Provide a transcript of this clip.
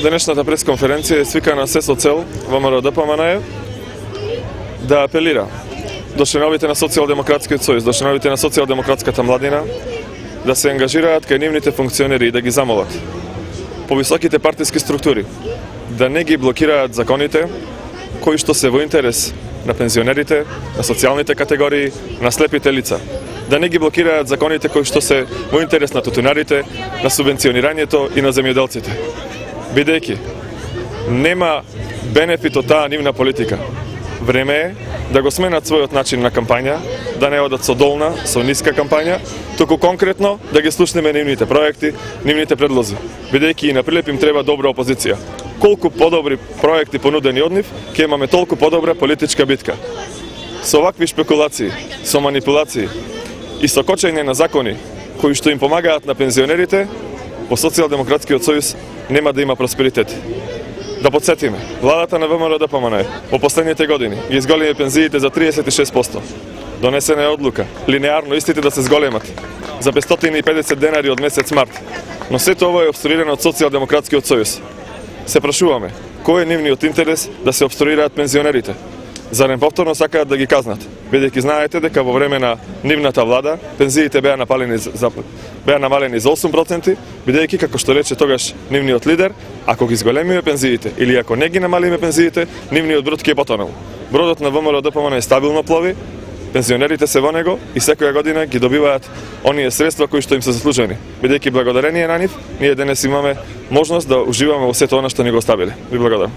денешната пресконференција е свикана се со цел ВМРО-ДПМНЕ да апелира до членовите на Социјалдемократскиот сојуз, до членовите на Социјалдемократската младина да се ангажираат кај нивните функционери и да ги замолат по високите партиски структури да не ги блокираат законите кои што се во интерес на пензионерите, на социјалните категории, на слепите лица. Да не ги блокираат законите кои што се во интерес на тутунарите, на субвенционирањето и на земјоделците. Бидејќи нема бенефит од таа нивна политика. Време е да го сменат својот начин на кампања, да не одат со долна, со ниска кампања, туку конкретно да ги слушнеме нивните проекти, нивните предлози. Бидејќи и на Прилеп им треба добра опозиција. Колку подобри проекти понудени од нив, ќе имаме толку подобра политичка битка. Со овакви шпекулации, со манипулации и со кочење на закони кои што им помагаат на пензионерите, во Социјалдемократскиот сојуз нема да има просперитет. Да подсетиме, владата на ВМРО-ДПМНЕ во последните години ги изголеми пензиите за 36%. Донесена е одлука, линеарно истите да се зголемат за 550 денари од месец март. Но сето ова е обструирано од Социјалдемократскиот сојуз. Се прашуваме, кој е нивниот интерес да се обструираат пензионерите? Зарем повторно сакаат да ги казнат, бидејќи знаете дека во време на нивната влада пензиите беа намалени за 8%, бидејќи како што рече тогаш нивниот лидер, ако ги зголемиме пензиите или ако не ги намалиме пензиите, нивниот брод ќе потонел. Бродот на ВМРО-ДПМНЕ стабилно плови, пензионерите се во него и секоја година ги добиваат оние средства кои што им се заслужени. Бидејќи благодарение на нив, ние денес имаме можност да уживаме во сето она што ни го оставиле. Ви благодарам.